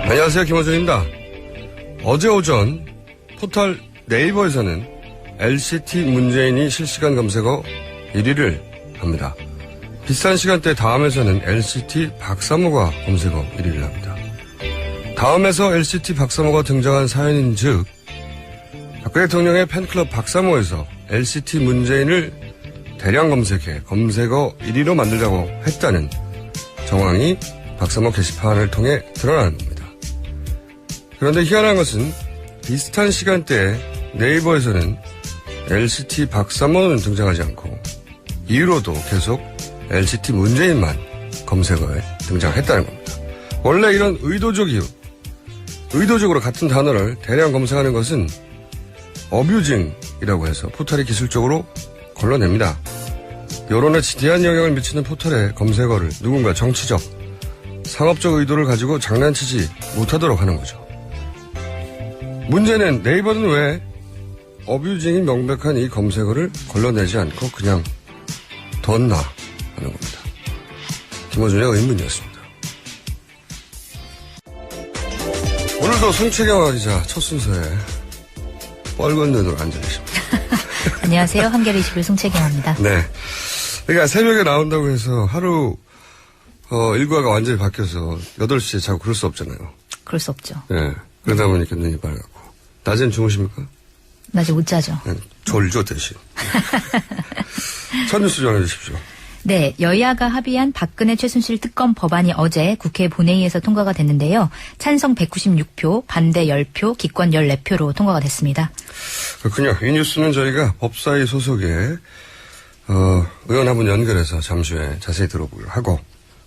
안녕하세요, 김호준입니다. 어제 오전 포털 네이버에서는 LCT 문재인이 실시간 검색어 1위를 합니다. 비슷한 시간대 다음에서는 LCT 박사모가 검색어 1위를 합니다. 다음에서 LCT 박사모가 등장한 사연인 즉 박근혜 대통령의 팬클럽 박사모에서 LCT 문재인을 대량 검색해 검색어 1위로 만들자고 했다는 정황이 박사모 게시판을 통해 드러나는 겁니다. 그런데 희한한 것은 비슷한 시간대에 네이버에서는 LCT 박사모는 등장하지 않고 이후로도 계속 LCT 문재인만 검색어에 등장했다는 겁니다. 원래 이런 의도적으로 같은 단어를 대량 검색하는 것은 어뷰징이라고 해서 포털이 기술적으로 걸러냅니다. 여론에 지대한 영향을 미치는 포털의 검색어를 누군가 정치적, 상업적 의도를 가지고 장난치지 못하도록 하는 거죠. 문제는 네이버는 왜 어뷰징이 명백한 이 검색어를 걸러내지 않고 그냥 뒀나 하는 겁니다. 김어준의 의문이었습니다. 오늘도 송채경화 기자 첫 순서에 뻘건 눈으로 앉아 계십니다. 안녕하세요. 한겨레 21 송채경화입니다. 네. 그러니까 새벽에 나온다고 해서 하루 일과가 완전히 바뀌어서 8시에 자고 그럴 수 없잖아요. 그럴 수 없죠. 네. 그러다 보니까 눈이 빨갛고. 낮엔 주무십니까? 낮에 못 자죠. 네. 졸죠 대신. 첫 뉴스 전해 주십시오. 네, 여야가 합의한 박근혜 최순실 특검 법안이 어제 국회 본회의에서 통과가 됐는데요. 찬성 196표, 반대 10표, 기권 14표로 통과가 됐습니다. 그렇군요. 이 뉴스는 저희가 법사위 소속의 의원 한 분 연결해서 잠시 후에 자세히 들어보기로 하고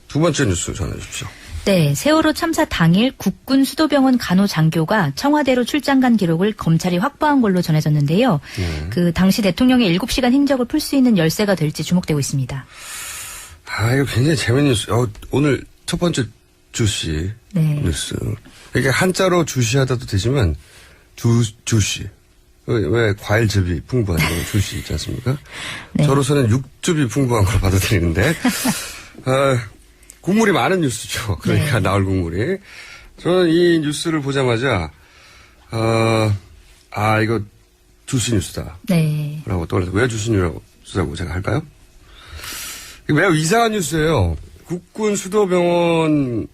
두 번째 뉴스 전해 주십시오. 네, 세월호 참사 당일 국군 수도병원 간호장교가 청와대로 출장 간 기록을 검찰이 확보한 걸로 전해졌는데요. 그 당시 대통령의 7시간 행적을 풀 수 있는 열쇠가 될지 주목되고 있습니다. 아, 이거 굉장히 재밌는 뉴스. 오늘 첫 번째 주시 네. 뉴스. 이게 한자로 주시하다도 되지만 주시. 왜 과일즙이 풍부한 거 주시 있지 않습니까? 네. 저로서는 육즙이 풍부한 걸 받아들이는데 국물이 많은 뉴스죠. 그러니까 네. 나올 국물이. 저는 이 뉴스를 보자마자 이거 주시 뉴스다. 네. 라고 떠올라서 왜 주시 뉴스라고 제가 할까요? 이거 매우 이상한 뉴스예요. 국군 수도병원은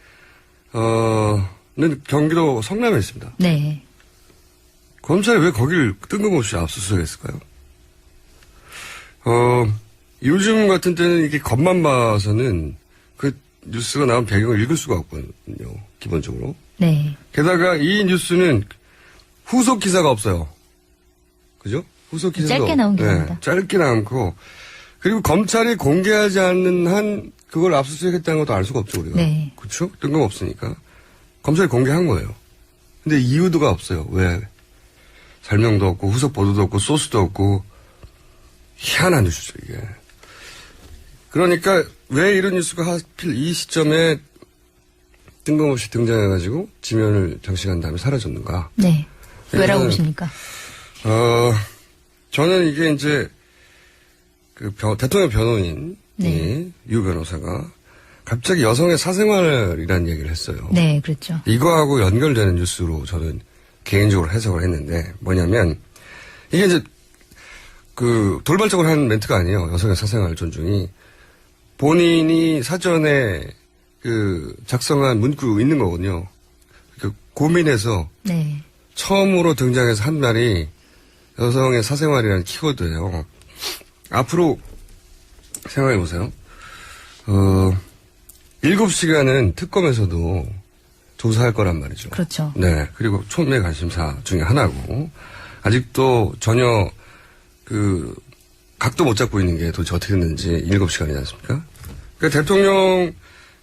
경기도 성남에 있습니다. 네. 검찰이 왜 거길 뜬금없이 압수수색했을까요? 요즘 같은 때는 이게 겉만 봐서는 그 뉴스가 나온 배경을 읽을 수가 없거든요. 기본적으로. 네. 게다가 이 뉴스는 후속 기사가 없어요. 그죠? 후속 기사가 짧게 나온 기사입니다. 네, 짧게 나오고 그리고 검찰이 공개하지 않는 한 그걸 압수수색했다는 것도 알 수가 없죠, 우리가. 네. 그렇죠? 뜬금없으니까. 검찰이 공개한 거예요. 근데 이유도가 없어요. 왜? 설명도 없고 후속 보도도 없고 소스도 없고 희한한 뉴스죠, 이게. 그러니까 왜 이런 뉴스가 하필 이 시점에 뜬금없이 등장해가지고 지면을 장식한 다음에 사라졌는가? 네. 왜라고 보십니까? 저는 이게 이제 대통령 변호인이 네. 유 변호사가 갑자기 여성의 사생활이라는 얘기를 했어요. 네, 그렇죠. 이거하고 연결되는 뉴스로 저는 개인적으로 해석을 했는데 뭐냐면 이게 이제 돌발적으로 한 멘트가 아니에요. 여성의 사생활 존중이. 본인이 사전에 작성한 문구 있는 거거든요. 고민해서 네. 처음으로 등장해서 한 말이 여성의 사생활이라는 키워드예요. 앞으로 생각해 보세요. 7시간은 특검에서도 조사할 거란 말이죠. 그렇죠. 네. 그리고 촉매 관심사 중에 하나고 아직도 전혀 각도 못 잡고 있는 게 도대체 어떻게 됐는지 7시간이지 않습니까? 그러니까 대통령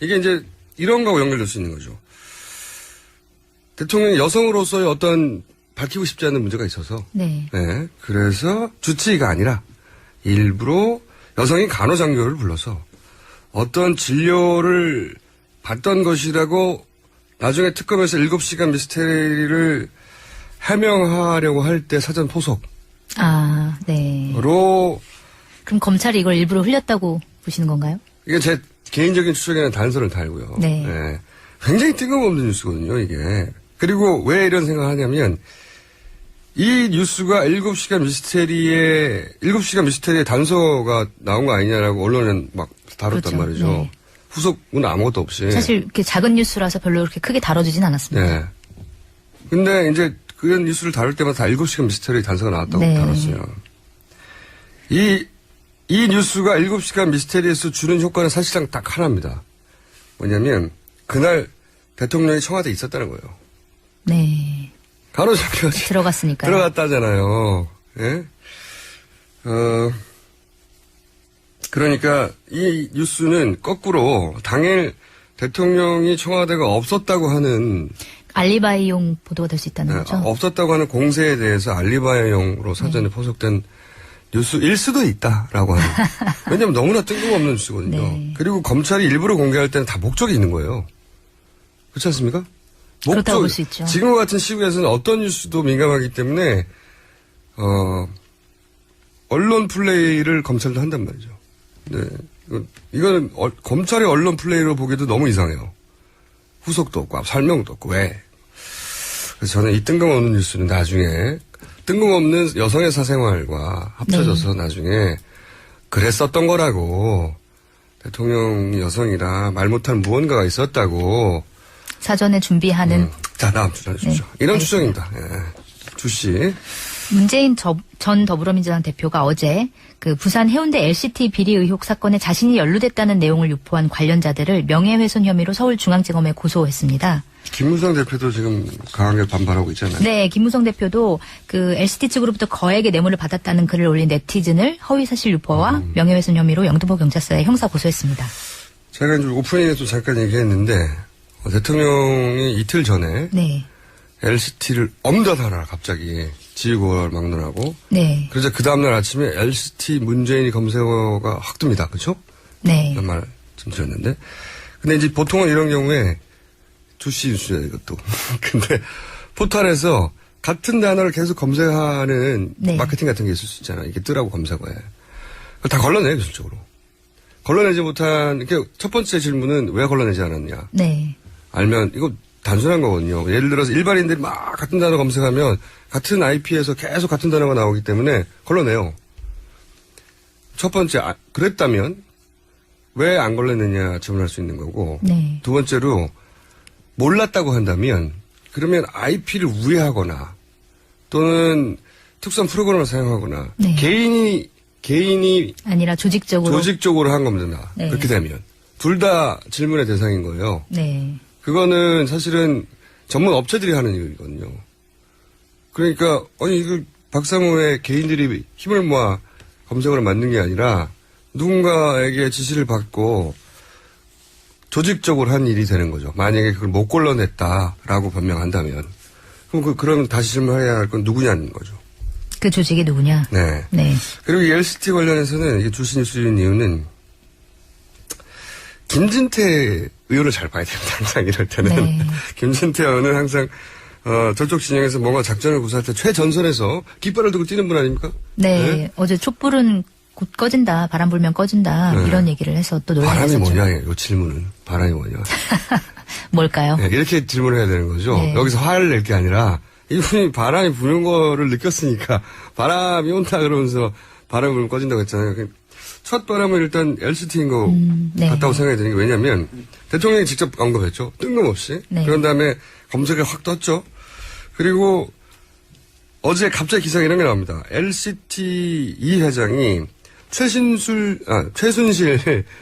이게 이제 이런 거하고 연결될 수 있는 거죠. 대통령이 여성으로서의 어떤 밝히고 싶지 않은 문제가 있어서 네. 네. 그래서 주치의가 아니라 일부러 여성이 간호장교를 불러서 어떤 진료를 받던 것이라고 나중에 특검에서 7시간 미스테리를 해명하려고 할 때 사전 포석으로 네. 그럼 검찰이 이걸 일부러 흘렸다고 보시는 건가요? 이게 제 개인적인 추측에는 단서를 달고요. 네. 네. 굉장히 뜬금없는 뉴스거든요, 이게. 그리고 왜 이런 생각을 하냐면, 이 뉴스가 7시간 미스테리의 단서가 나온 거 아니냐라고 언론은 막 다뤘단 그렇죠. 말이죠. 네. 후속은 아무것도 없이. 사실 이렇게 작은 뉴스라서 별로 그렇게 크게 다뤄지진 않았습니다. 네. 근데 이제 그런 뉴스를 다룰 때마다 다 7시간 미스테리 단서가 나왔다고 네. 다뤘어요. 이 뉴스가 7시간 미스테리에서 주는 효과는 사실상 딱 하나입니다. 뭐냐면, 그날 대통령이 청와대에 있었다는 거예요. 네. 간호장교가 들어갔으니까요. 들어갔다잖아요. 예? 그러니까 이 뉴스는 거꾸로 당일 대통령이 청와대가 없었다고 하는 알리바이용 보도가 될 수 있다는 거죠. 없었다고 하는 공세에 대해서 알리바이용으로 사전에 포석된 뉴스일 수도 있다라고 하는. 왜냐하면 너무나 뜬금없는 뉴스거든요. 네. 그리고 검찰이 일부러 공개할 때는 다 목적이 있는 거예요. 그렇지 않습니까? 그렇다고 볼 수 있죠. 지금과 같은 시국에서는 어떤 뉴스도 민감하기 때문에 언론 플레이를 검찰도 한단 말이죠. 네, 이거는 검찰의 언론 플레이로 보기도 너무 이상해요. 후속도 없고 설명도 없고 왜? 그래서 저는 이 뜬금없는 뉴스는 나중에 뜬금없는 여성의 사생활과 합쳐져서 나중에 그랬었던 거라고 대통령 여성이라 말 못할 무언가가 있었다고 사전에 준비하는. 자, 다음 주장 주시죠. 네, 이런 알겠습니다. 추정입니다. 예. 주씨. 문재인 전 더불어민주당 대표가 어제 그 부산 해운대 LCT 비리 의혹 사건에 자신이 연루됐다는 내용을 유포한 관련자들을 명예훼손 혐의로 서울중앙지검에 고소했습니다. 김무성 대표도 지금 강하게 반발하고 있잖아요. 네, 김무성 대표도 그 LCT 측으로부터 거액의 뇌물을 받았다는 글을 올린 네티즌을 허위사실 유포와 명예훼손 혐의로 영등포 경찰서에 형사 고소했습니다. 제가 이제 오프닝에도 잠깐 얘기했는데 대통령이 이틀 전에 네. LCT를 엄다하라 갑자기 지휘고를 막론하고 네. 그래서 그 다음날 아침에 LCT 문재인이 검색어가 확 뜹니다. 그렇죠? 네. 이런 말 좀 드렸는데 근데 이제 보통은 이런 경우에 주시 뉴스야 이것도 근데 포털에서 같은 단어를 계속 검색하는 네. 마케팅 같은 게 있을 수 있잖아요. 이게 뜨라고 검색어에 그걸 다 걸러내요 기술적으로. 걸러내지 못한 이렇게 첫 번째 질문은 왜 걸러내지 않았냐. 네. 알면 이거 단순한 거거든요. 예를 들어서 일반인들이 막 같은 단어 검색하면 같은 IP에서 계속 같은 단어가 나오기 때문에 걸러내요. 첫 번째 그랬다면 왜 안 걸러내냐 질문할 수 있는 거고 네. 두 번째로 몰랐다고 한다면 그러면 IP를 우회하거나 또는 특수한 프로그램을 사용하거나 네. 개인이 아니라 조직적으로 한 겁니다. 네. 그렇게 되면 둘 다 질문의 대상인 거예요. 네. 그거는 사실은 전문 업체들이 하는 일이거든요. 그러니까 아니 이거 박상호의 개인들이 힘을 모아 검색어를 만든 게 아니라 누군가에게 지시를 받고 조직적으로 한 일이 되는 거죠. 만약에 그걸 못 걸러냈다라고 변명한다면 그럼 그러면 다시 질문해야 할 건 누구냐는 거죠. 그 조직이 누구냐? 네. 네. 그리고 이 LCT 관련해서는 이게 주신 뉴스인 이유는 김진태 의원을 잘 봐야 됩니다. 항상 이럴 때는. 네. 김진태 의원은 항상 저쪽 진영에서 뭔가 작전을 구사할 때 최전선에서 깃발을 들고 뛰는 분 아닙니까? 네. 네? 어제 촛불은 곧 꺼진다. 바람 불면 꺼진다. 네. 이런 얘기를 해서 또 논란이 바람이 있었죠. 뭐냐, 이 질문은. 바람이 뭐냐. 뭘까요? 네, 이렇게 질문을 해야 되는 거죠. 네. 여기서 화를 낼 게 아니라 이분이 바람이 부는 거를 느꼈으니까 바람이 온다 그러면서 바람이 불면 꺼진다고 했잖아요. 첫 바람은 일단 LCT인 거 네. 같다고 생각이 드는 게 왜냐면 대통령이 직접 언급했죠. 뜬금없이. 네. 그런 다음에 검색에 확 떴죠. 그리고 어제 갑자기 기사가 이런 게 나옵니다. LCT 이 회장이 최순실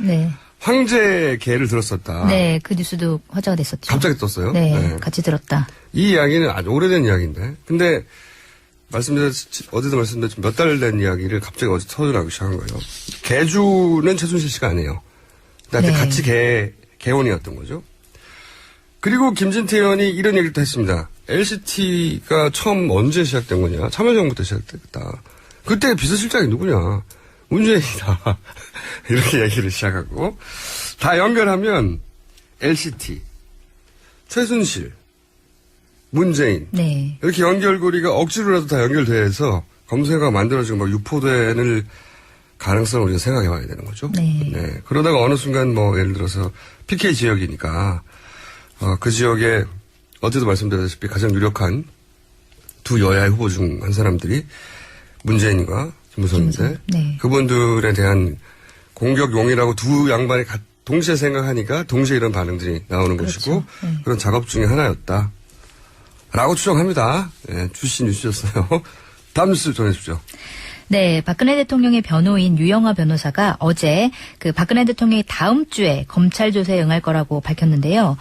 네. 황제 계를 들었었다. 네. 그 뉴스도 화제가 됐었죠. 갑자기 떴어요. 네. 같이 들었다. 이 이야기는 아주 오래된 이야기인데. 근데 어제도 말씀드렸지만 몇 달 된 이야기를 갑자기 어제 터져나오기 시작한 거예요. 개주는 최순실 씨가 아니에요. 나한테 네. 같이 개원이었던 거죠. 그리고 김진태 의원이 이런 얘기를 또 했습니다. LCT가 처음 언제 시작된 거냐. 참여정부 때 시작됐다. 그때 비서실장이 누구냐. 문재인이다. 이렇게 얘기를 시작하고 다 연결하면 LCT, 최순실, 문재인 네. 이렇게 연결고리가 억지로라도 다 연결돼서 검색어가 만들어지고 막 유포될 가능성을 우리가 생각해 봐야 되는 거죠. 네. 그러다가 어느 순간 뭐 예를 들어서 PK 지역이니까 그 지역에 어제도 말씀드렸다시피 가장 유력한 두 여야의 후보 중 한 사람들이 문재인과 김무성인데 네. 그분들에 대한 공격용이라고 두 양반이 동시에 생각하니까 동시에 이런 반응들이 나오는 그렇죠. 것이고 네. 그런 작업 중에 하나였다. 라고 추정합니다. 네, 주시 뉴스였어요. 다음 뉴스 전해주십시오. 네, 박근혜 대통령의 변호인 유영하 변호사가 어제 그 박근혜 대통령이 다음 주에 검찰 조사에 응할 거라고 밝혔는데요.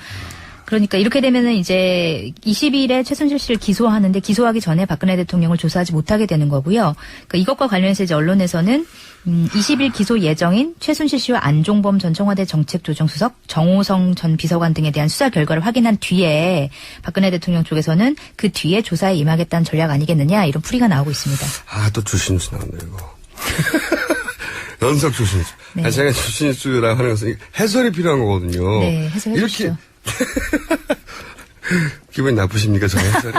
그러니까 이렇게 되면은 이제 20일에 최순실 씨를 기소하는데 기소하기 전에 박근혜 대통령을 조사하지 못하게 되는 거고요. 그러니까 이것과 관련해서 이제 언론에서는 20일 기소 예정인 최순실 씨와 안종범 전 청와대 정책조정수석, 정호성 전 비서관 등에 대한 수사 결과를 확인한 뒤에 박근혜 대통령 쪽에서는 그 뒤에 조사에 임하겠다는 전략 아니겠느냐 이런 풀이가 나오고 있습니다. 또 주신뉴스 나왔네 이거. 연속 주신뉴스. 네. 제가 주신뉴스라고 하는 것은 해설이 필요한 거거든요. 네, 해설해 주시죠. 이렇게 기분이 나쁘십니까, 저 해설이?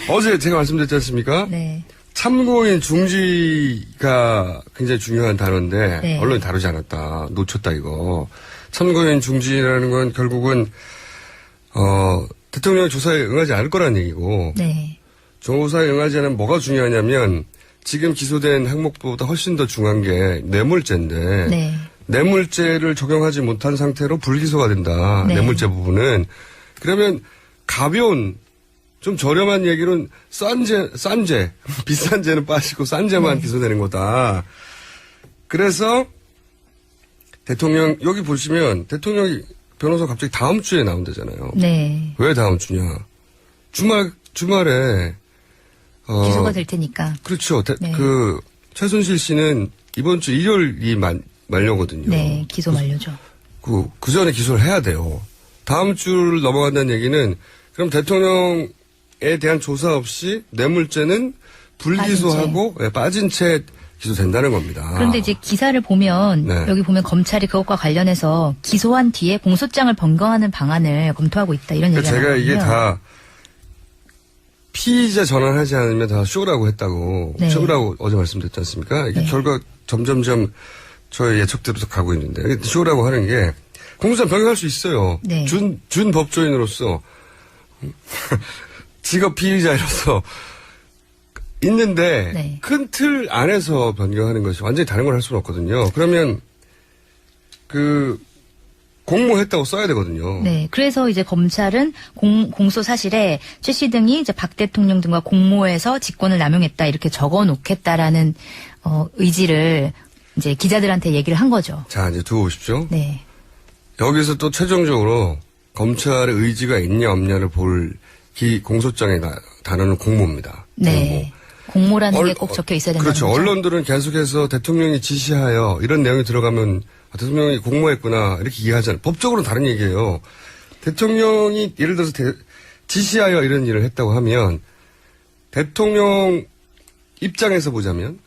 어제 제가 말씀드렸지 않습니까? 네. 참고인 중지가 굉장히 중요한 단어인데 네. 언론이 다루지 않았다. 놓쳤다 이거. 참고인 중지라는 건 결국은 대통령의 조사에 응하지 않을 거라는 얘기고 네. 조사에 응하지 않으면 뭐가 중요하냐면 지금 기소된 항목보다 훨씬 더 중요한 게 뇌물죄인데 네. 뇌물죄를 적용하지 못한 상태로 불기소가 된다. 네. 뇌물죄 부분은. 그러면 가벼운 좀 저렴한 얘기로는 싼 죄, 비싼 죄는 빠지고 싼 죄만 네. 기소되는 거다. 그래서 대통령 여기 보시면 대통령이 변호사 갑자기 다음 주에 나온다잖아요. 네. 왜 다음 주냐? 주말에 기소가 될 테니까. 그렇죠. 네. 그 최순실 씨는 이번 주 일요일이 만료거든요. 네, 기소 만료죠. 그 전에 기소를 해야 돼요. 다음 주를 넘어간다는 얘기는 그럼 대통령에 대한 조사 없이 뇌물죄는 불기소하고 빠진 채 기소된다는 겁니다. 그런데 이제 기사를 보면 네. 여기 보면 검찰이 그것과 관련해서 기소한 뒤에 공소장을 변경하는 방안을 검토하고 있다 이런 얘기가 제가 나오거든요. 이게 다 피의자 전환하지 않으면 다 쇼라고 했다고 네. 쇼라고 어제 말씀드렸지 않습니까? 이게 네. 결과 점점점 저의 예측대로 가고 있는데 쇼라고 하는 게 공소장 변경할 수 있어요. 네. 준 법조인으로서 직업 피의자로서 있는데 네. 큰 틀 안에서 변경하는 것이 완전히 다른 걸 할 수는 없거든요. 그러면 공모했다고 써야 되거든요. 네, 그래서 이제 검찰은 공소 사실에 최 씨 등이 이제 박 대통령 등과 공모해서 직권을 남용했다 이렇게 적어 놓겠다라는 의지를 이제 기자들한테 얘기를 한 거죠. 자, 이제 두고 보십시오. 네. 여기서 또 최종적으로 검찰의 의지가 있냐 없냐를 볼 공소장의 단어는 공모입니다. 네. 공모라는 게 꼭 적혀 있어야 된다는 그렇죠. 거죠. 언론들은 계속해서 대통령이 지시하여 이런 내용이 들어가면 대통령이 공모했구나 이렇게 이해하잖아요. 법적으로는 다른 얘기예요. 대통령이 예를 들어서 지시하여 이런 일을 했다고 하면 대통령 입장에서 보자면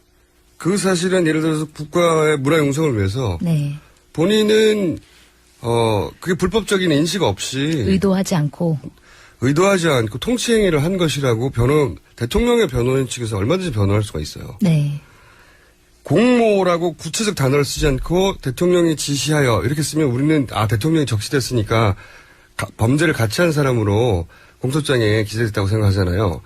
그 사실은 예를 들어서 국가의 문화 용성을 위해서 네. 본인은 그게 불법적인 인식 없이 의도하지 않고 통치행위를 한 것이라고 대통령의 변호인 측에서 얼마든지 변호할 수가 있어요. 네. 공모라고 구체적 단어를 쓰지 않고 대통령이 지시하여 이렇게 쓰면 우리는 대통령이 적시됐으니까 범죄를 같이 한 사람으로 공소장에 기재됐다고 생각하잖아요.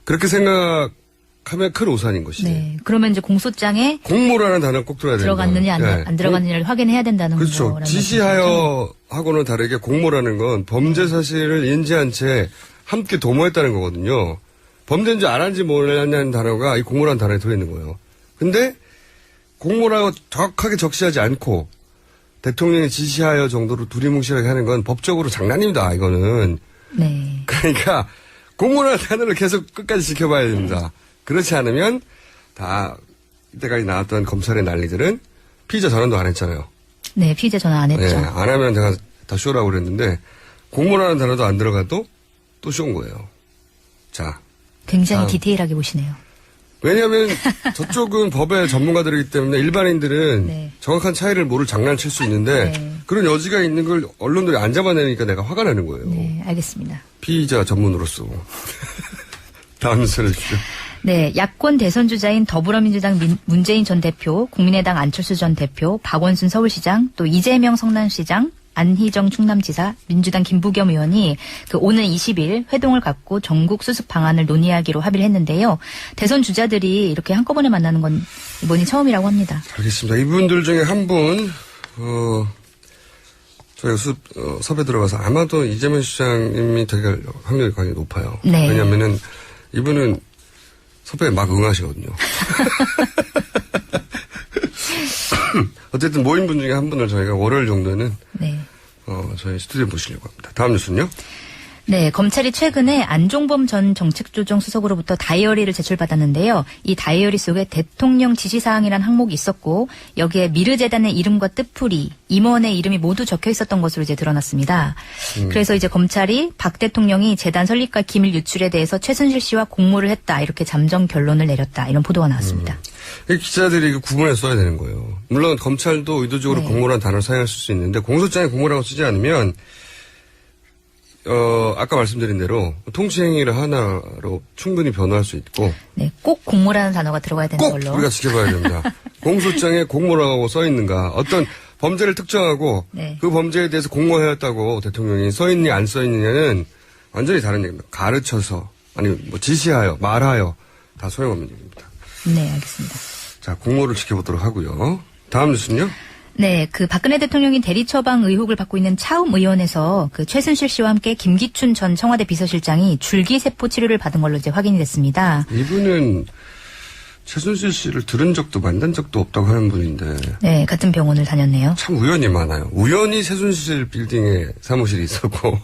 그렇게 생각하면 큰 오산인 것이죠. 네. 그러면 이제 공소장에 공모라는 단어 꼭 들어야 된다. 들어갔느냐 안 들어갔느냐를 확인해야 된다는 그렇죠. 거라는 지시하여 하고는 다르게 공모라는 건 범죄 사실을 인지한 채 함께 도모했다는 거거든요. 범죄인 줄 알았는지 몰랐냐는 단어가 이 공모라는 단어에 들어있는 거예요. 근데 공모라고 정확하게 적시하지 않고 대통령이 지시하여 정도로 두리뭉실하게 하는 건 법적으로 장난입니다. 이거는. 네. 그러니까 공모라는 단어를 계속 끝까지 지켜봐야 됩니다. 그렇지 않으면 다 이때까지 나왔던 검찰의 난리들은 피의자 전환도 안 했잖아요. 네, 피의자 전화 안 했죠. 네, 안 하면 제가 다 쇼라고 그랬는데 공모라는 단어도 안 들어가도 또 쇼인 거예요. 자. 굉장히 디테일하게 보시네요. 왜냐하면 저쪽은 법의 전문가들이기 때문에 일반인들은 네. 정확한 차이를 모를 장난칠 수 있는데 네. 그런 여지가 있는 걸 언론들이 안 잡아내니까 내가 화가 나는 거예요. 네, 알겠습니다. 피의자 전문으로서. 다음 뉴스 해주시죠. 네, 야권 대선 주자인 더불어민주당 문재인 전 대표, 국민의당 안철수 전 대표, 박원순 서울시장, 또 이재명 성남시장, 안희정 충남지사, 민주당 김부겸 의원이 그 오는 20일 회동을 갖고 전국 수습 방안을 논의하기로 합의를 했는데요. 대선 주자들이 이렇게 한꺼번에 만나는 건 이번이 처음이라고 합니다. 알겠습니다. 이분들 중에 한 분, 저희가 섭외 들어가서 아마도 이재명 시장님이 되게 확률이 굉장히 높아요. 네. 왜냐면은 이분은 섭외에 막 응하시거든요. 어쨌든 모인 분 중에 한 분을 저희가 월요일 정도는 네. 저희 스튜디오에 모시려고 합니다. 다음 뉴스는요? 네, 검찰이 최근에 안종범 전 정책조정수석으로부터 다이어리를 제출받았는데요. 이 다이어리 속에 대통령 지시사항이라는 항목이 있었고 여기에 미르재단의 이름과 뜻풀이, 임원의 이름이 모두 적혀 있었던 것으로 이제 드러났습니다. 그래서 이제 검찰이 박 대통령이 재단 설립과 기밀 유출에 대해서 최순실 씨와 공모를 했다 이렇게 잠정 결론을 내렸다 이런 보도가 나왔습니다. 기자들이 구분해 써야 되는 거예요. 물론 검찰도 의도적으로 네. 공모라는 단어를 사용할 수 있는데 공소장에 공모라고 쓰지 않으면 아까 말씀드린 대로 통치행위를 하나로 충분히 변호할 수 있고 네, 꼭 공모라는 단어가 들어가야 되는 꼭 걸로. 우리가 지켜봐야 됩니다. 공소장에 공모라고 써 있는가 어떤 범죄를 특정하고 네. 그 범죄에 대해서 공모해왔다고 대통령이 써 있느냐 안 써 있느냐는 완전히 다른 얘기입니다. 가르쳐서 아니 뭐 지시하여 말하여 다 소용없는 얘기입니다. 네, 알겠습니다. 자 공모를 지켜보도록 하고요. 다음 뉴스는요? 네, 그 박근혜 대통령이 대리 처방 의혹을 받고 있는 차움 의원에서 그 최순실 씨와 함께 김기춘 전 청와대 비서실장이 줄기세포 치료를 받은 걸로 이제 확인이 됐습니다. 이분은 최순실 씨를 들은 적도 만난 적도 없다고 하는 분인데 네, 같은 병원을 다녔네요. 참 우연이 많아요. 우연히 최순실 빌딩에 사무실이 있었고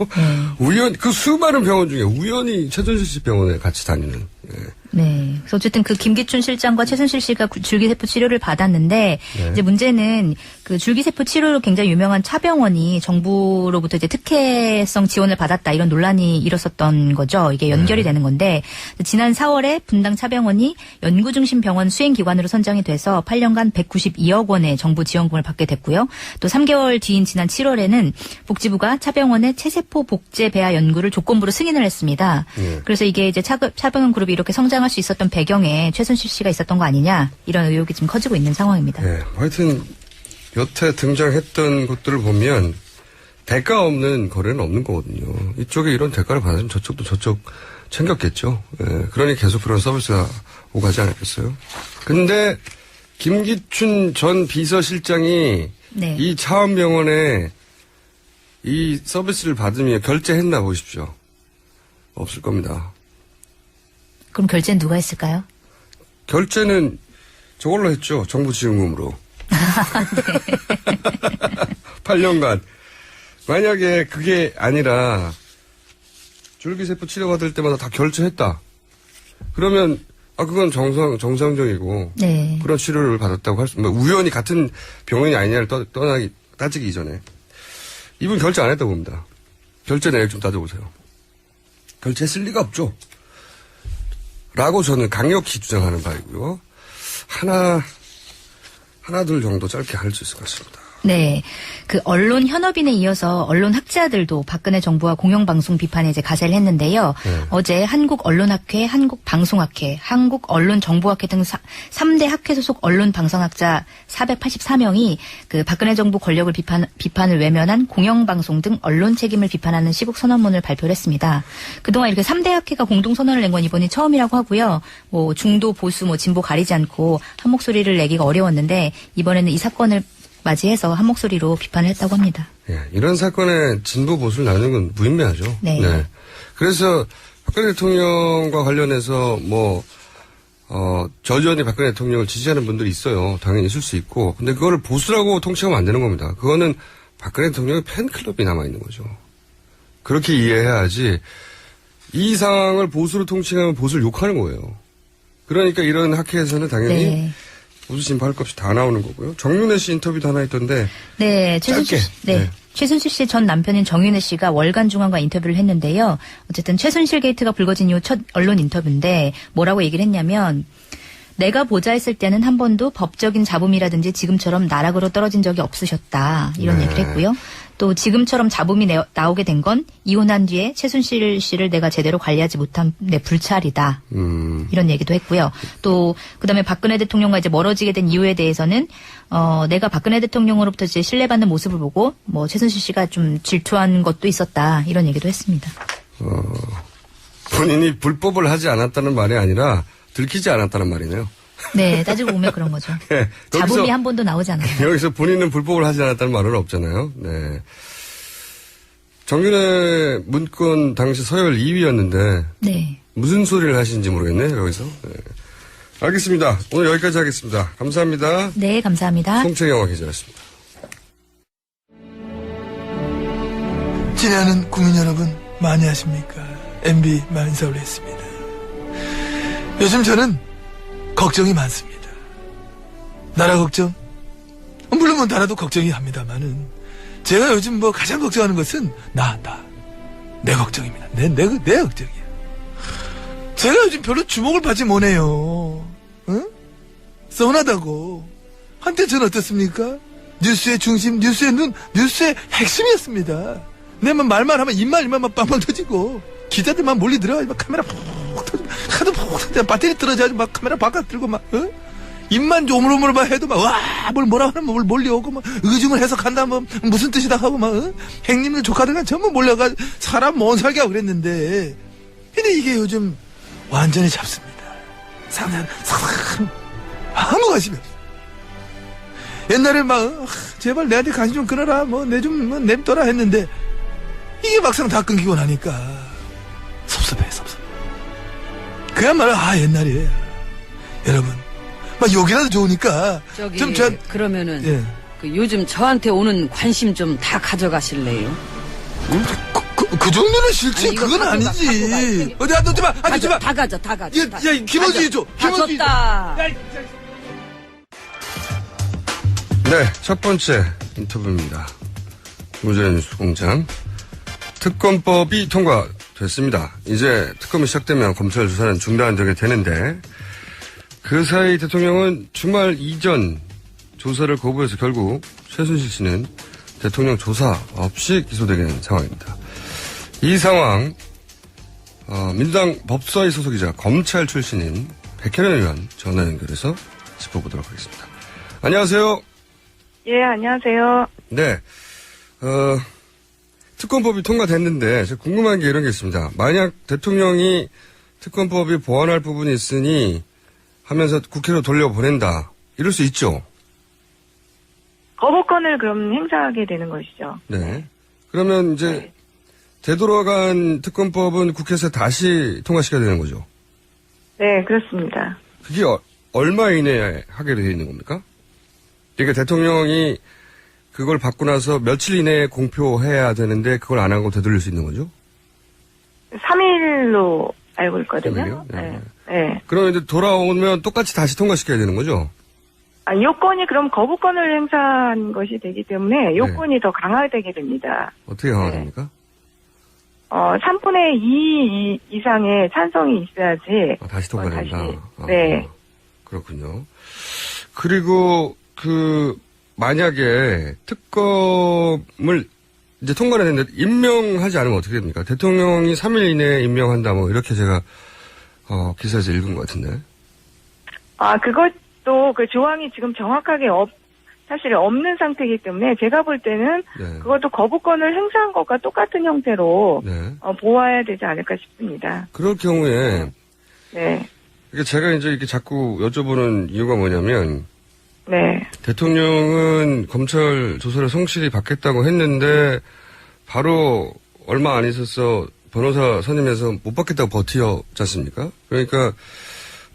그 수많은 병원 중에 우연히 최순실 씨 병원에 같이 다니는. 예. 네. 그래서 어쨌든 그 김기춘 실장과 최순실 씨가 줄기세포 치료를 받았는데 네. 이제 문제는 그 줄기세포 치료로 굉장히 유명한 차병원이 정부로부터 이제 특혜성 지원을 받았다 이런 논란이 일었었던 거죠. 이게 연결이 되는 건데 지난 4월에 분당 차병원이 연구중심 병원 수행기관으로 선정이 돼서 8년간 192억 원의 정부 지원금을 받게 됐고요. 또 3개월 뒤인 지난 7월에는 복지부가 차병원의 체세포 복제 배아 연구를 조건부로 승인을 했습니다. 그래서 이게 이제 차병원 그룹이 이렇게 성장할 수 있었던 배경에 최순실 씨가 있었던 거 아니냐 이런 의혹이 지금 커지고 있는 상황입니다. 네, 하여튼 여태 등장했던 것들을 보면 대가 없는 거래는 없는 거거든요. 이쪽에 이런 대가를 받으면 저쪽도 저쪽 챙겼겠죠. 예, 그러니 계속 그런 서비스가 오가지 않았겠어요. 근데 김기춘 전 비서실장이 네. 이 차원병원에 이 서비스를 받으며 결제했나 보십시오. 없을 겁니다. 그럼 결제는 누가 했을까요? 결제는 저걸로 했죠. 정부 지원금으로. 8년간. 만약에 그게 아니라 줄기세포 치료받을 때마다 다 결제했다. 그러면 그건 정상적이고 네. 그런 치료를 받았다고 할 수, 우연히 같은 병원이 아니냐를 따지기 이전에 이분 결제 안 했다고 봅니다. 결제 내역 좀 따져보세요. 결제했을 리가 없죠. 라고 저는 강력히 주장하는 바이고요. 하나 둘 정도 짧게 할 수 있을 것 같습니다. 네. 그 언론 현업인에 이어서 언론 학자들도 박근혜 정부와 공영방송 비판에 이제 가세를 했는데요. 네. 어제 한국언론학회, 한국방송학회, 한국언론정보학회 등 3대 학회 소속 언론방송학자 484명이 그 박근혜 정부 권력을 비판을 외면한 공영방송 등 언론 책임을 비판하는 시국 선언문을 발표를 했습니다. 그동안 이렇게 3대 학회가 공동 선언을 낸 건 이번이 처음이라고 하고요. 뭐 중도, 보수, 진보 가리지 않고 한 목소리를 내기가 어려웠는데 이번에는 이 사건을 맞이해서 한 목소리로 비판을 했다고 합니다. 예, 이런 사건에 진보 보수를 나누는 건 무의미하죠. 네. 그래서 박근혜 대통령과 관련해서 저전히 박근혜 대통령을 지지하는 분들이 있어요. 당연히 있을 수 있고. 근데 그거를 보수라고 통칭하면 안 되는 겁니다. 그거는 박근혜 대통령의 팬클럽이 남아있는 거죠. 그렇게 이해해야 하지. 이 상황을 보수로 통칭하면 보수를 욕하는 거예요. 그러니까 이런 학회에서는 당연히 네. 보수 진보할 것 없이 다 나오는 거고요. 정윤혜 씨 인터뷰도 하나 있던데. 네, 짧게. 최순실 씨 전 남편인 정윤혜 씨가 월간 중앙과 인터뷰를 했는데요. 어쨌든 최순실 게이트가 불거진 이후 첫 언론 인터뷰인데 뭐라고 얘기를 했냐면 내가 보좌했을 때는 한 번도 법적인 잡음이라든지 지금처럼 나락으로 떨어진 적이 없으셨다. 이런 얘기를 했고요. 또 지금처럼 잡음이 나오게 된 건 이혼한 뒤에 최순실 씨를 내가 제대로 관리하지 못한 내 불찰이다. 이런 얘기도 했고요. 또 그다음에 박근혜 대통령과 이제 멀어지게 된 이유에 대해서는 내가 박근혜 대통령으로부터 이제 신뢰받는 모습을 보고 뭐 최순실 씨가 좀 질투한 것도 있었다. 이런 얘기도 했습니다. 본인이 불법을 하지 않았다는 말이 아니라 들키지 않았다는 말이네요. 네, 따지고 보면 그런 거죠. 네, 잡음이 한 번도 나오지 않아요. 여기서 본인은 불법을 하지 않았다는 말은 없잖아요. 네. 정윤회 문건 당시 서열 2위였는데 네. 무슨 소리를 하시는지 모르겠네요. 여기서. 네. 알겠습니다. 오늘 여기까지 하겠습니다. 감사합니다. 네, 감사합니다. 송채경화 기자였습니다. 친애하는 국민 여러분 많이 하십니까? MB 만사 올렸습니다. 요즘 저는 걱정이 많습니다. 나라 걱정? 물론 뭐 나라도 걱정이 합니다만은 제가 요즘 뭐 가장 걱정하는 것은 내 걱정입니다. 내 걱정이야. 제가 요즘 별로 주목을 받지 못해요. 응? 서운하다고. 한때 저는 어떻습니까? 뉴스의 중심, 뉴스의 눈, 뉴스의 핵심이었습니다. 내만 말만 하면 입만 막 빵빵 터지고 기자들만 몰리 들어가지고 막 카메라 푹 터지고 하도 푹 터지고 배터리 떨어져가지고 막 카메라 바깥 들고 막 입만 조물조물 막 해도 막 와 뭐라 하면 뭘 몰려오고 막 의중을 해석한다 뭐 무슨 뜻이다 하고 막 행님들 조카들과 전부 몰려가 사람 못 살게 하고 그랬는데 근데 이게 요즘 완전히 잡습니다. 사람 아무 관심이 없어. 옛날에 막 제발 내한테 관심 좀 끊어라 뭐 내 좀 냅둬라 했는데 이게 막상 다 끊기고 나니까 섭섭해. 그야말로 옛날이에요. 여러분 막 욕이라도 좋으니까 저기 좀 그러면은 예. 그 요즘 저한테 오는 관심 좀 다 가져가실래요? 그 정도는 싫지. 아니, 이거 그건 갖고 가, 아니지. 어디 안 놓지 마. 안 놓지 마. 다 가져. 야, 김어준이 줘. 다 김어준이 줬다. 네, 첫 번째 인터뷰입니다. 무죄 뉴스공장. 특검법이 통과됐습니다. 이제 특검이 시작되면 검찰 수사는 중단되게 되는데 그 사이 대통령은 주말 이전 조사를 거부해서 결국 최순실 씨는 대통령 조사 없이 기소되게 된 상황입니다. 이 상황 민주당 법사위 소속이자 검찰 출신인 백혜련 의원 전화 연결해서 짚어보도록 하겠습니다. 안녕하세요. 예, 안녕하세요. 네. 특검법이 통과됐는데 제가 궁금한 게 이런 게 있습니다. 만약 대통령이 특검법이 보완할 부분이 있으니 하면서 국회로 돌려보낸다. 이럴 수 있죠? 거부권을 그럼 행사하게 되는 것이죠. 네. 그러면 이제 네. 되돌아간 특검법은 국회에서 다시 통과시켜야 되는 거죠? 네, 그렇습니다. 그게 얼마 이내에 하게 되어 있는 겁니까? 그러니까 대통령이 그걸 받고 나서 며칠 이내에 공표해야 되는데 그걸 안 하고 되돌릴 수 있는 거죠? 3일로 알고 있거든요. 3일이요? 네. 네. 그러면 이제 돌아오면 똑같이 다시 통과시켜야 되는 거죠? 요건이 그럼 거부권을 행사한 것이 되기 때문에 요건이 더 강화되게 됩니다. 어떻게 강화됩니까? 3분의 2 이상의 찬성이 있어야지. 다시 통과된다. 네. 그렇군요. 그리고 만약에 특검을 이제 통과를 했는데 임명하지 않으면 어떻게 됩니까? 대통령이 3일 이내에 임명한다 뭐 이렇게 제가 기사에서 읽은 것 같은데. 그것도 그 조항이 지금 정확하게 사실 없는 상태이기 때문에 제가 볼 때는 네. 그것도 거부권을 행사한 것과 똑같은 형태로 네. 보아야 되지 않을까 싶습니다. 그럴 경우에 네. 이게 제가 이제 이렇게 자꾸 여쭤보는 이유가 뭐냐면 네. 대통령은 검찰 조사를 성실히 받겠다고 했는데 바로 얼마 안 있어서 변호사 선임해서 못 받겠다고 버티었지 않습니까? 그러니까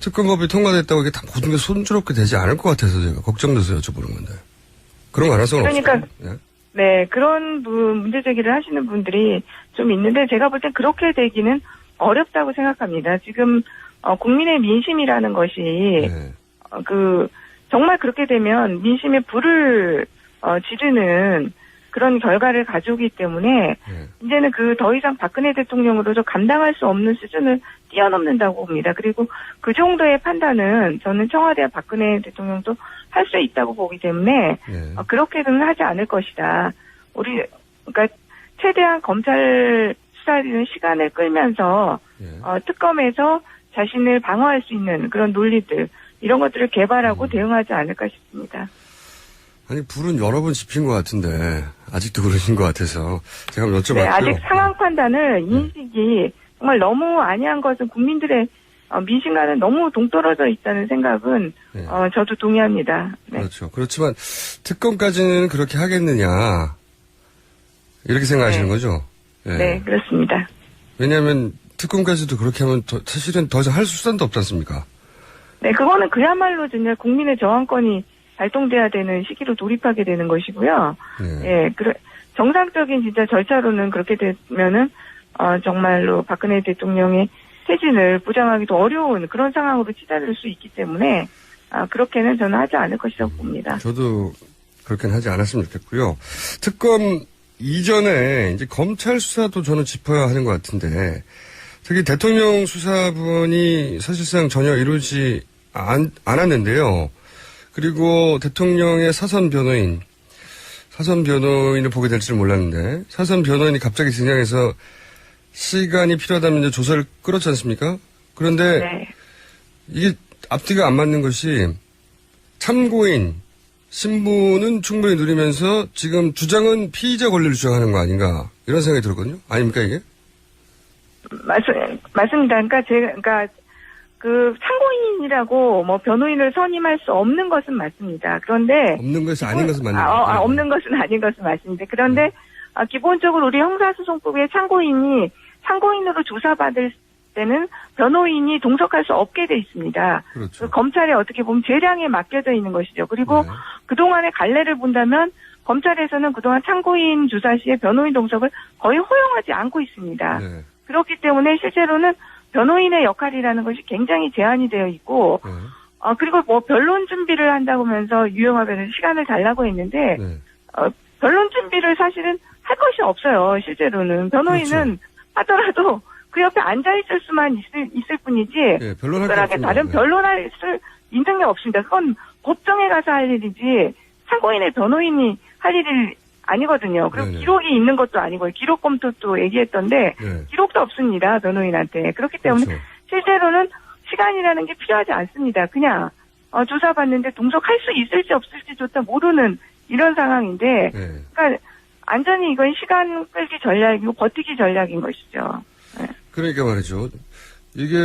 특검법이 통과됐다고 이게 다 모든 게 손주럽게 되지 않을 것 같아서 제가 걱정돼서 여쭤보는 건데. 그런 가능성은 그러니까 없어요? 네, 그런 문제 제기를 하시는 분들이 좀 있는데 제가 볼 땐 그렇게 되기는 어렵다고 생각합니다. 지금 국민의 민심이라는 것이 네. 정말 그렇게 되면 민심에 불을 지르는 그런 결과를 가져오기 때문에 네. 이제는 더 이상 박근혜 대통령으로서 감당할 수 없는 수준을 뛰어넘는다고 봅니다. 그리고 그 정도의 판단은 저는 청와대와 박근혜 대통령도 할 수 있다고 보기 때문에 네. 그렇게는 하지 않을 것이다. 우리 그러니까 최대한 검찰 수사는 시간을 끌면서 예. 특검에서 자신을 방어할 수 있는 그런 논리들 이런 것들을 개발하고 대응하지 않을까 싶습니다. 아니, 불은 여러 번 지핀 것 같은데, 아직도 그러신 것 같아서, 제가 한번 여쭤봤고요. 네, 아직 상황 판단을 인식이 정말 너무 안이한 것은 국민들의 민심과는 너무 동떨어져 있다는 생각은 네. 저도 동의합니다. 네. 그렇죠. 그렇지만, 특검까지는 그렇게 하겠느냐, 이렇게 생각하시는 네. 거죠? 예. 네, 그렇습니다. 왜냐하면, 특검까지도 그렇게 하면 사실은 더 이상 할 수단도 없지 않습니까? 네, 그거는 그야말로 진짜 국민의 저항권이 발동돼야 되는 시기로 돌입하게 되는 것이고요. 네. 예, 정상적인 진짜 절차로는 그렇게 되면은, 정말로 박근혜 대통령의 퇴진을 보장하기도 어려운 그런 상황으로 치달을 수 있기 때문에, 그렇게는 저는 하지 않을 것이라고 봅니다. 저도 그렇게는 하지 않았으면 좋겠고요. 특검 이전에 이제 검찰 수사도 저는 짚어야 하는 것 같은데, 특히 대통령 수사부원이 사실상 전혀 이루지 않았는데요. 그리고 대통령의 사선 변호인을 보게 될 줄 몰랐는데, 사선 변호인이 갑자기 등장해서 시간이 필요하다면 이제 조사를 끌었지 않습니까? 그런데 네. 이게 앞뒤가 안 맞는 것이 참고인 신분은 충분히 누리면서 지금 주장은 피의자 권리를 주장하는 거 아닌가 이런 생각이 들었거든요. 아닙니까 이게? 맞습니다. 그러니까 그 참고인이라고 뭐 변호인을 선임할 수 없는 것은 맞습니다. 그런데 없는 것이 아닌 것은 맞는 거죠. 없는 것은 아닌 것은 맞습니다. 그런데 기본적으로 우리 형사소송법의 참고인으로 조사받을 때는 변호인이 동석할 수 없게 돼 있습니다. 그렇죠. 검찰에 어떻게 보면 재량에 맡겨져 있는 것이죠. 그리고 네. 그동안의 갈래를 본다면 검찰에서는 그동안 참고인 조사 시에 변호인 동석을 거의 허용하지 않고 있습니다. 네. 그렇기 때문에 실제로는 변호인의 역할이라는 것이 굉장히 제한이 되어 있고, 네. 그리고 뭐 변론 준비를 한다고 하면서 유영하 변호사 시간을 달라고 했는데, 네. 변론 준비를 사실은 할 것이 없어요, 실제로는. 변호인은 그렇죠. 하더라도 그 옆에 앉아있을 수만 있을 뿐이지, 네, 변론할 게 특별하게 없습니다. 다른 네. 변론할 있는 게 없습니다. 그건 법정에 가서 할 일이지, 참고인의 변호인이 할 일이 아니거든요. 그리고 네네. 기록이 있는 것도 아니고요. 기록 검토도 얘기했던데 네. 기록도 없습니다. 변호인한테. 그렇기 때문에 그렇죠. 실제로는 시간이라는 게 필요하지 않습니다. 그냥 조사받는데 동석할 수 있을지 없을지조차 모르는 이런 상황인데 네. 그러니까 완전히 이건 시간 끌기 전략이고 버티기 전략인 것이죠. 네. 그러니까 말이죠. 이게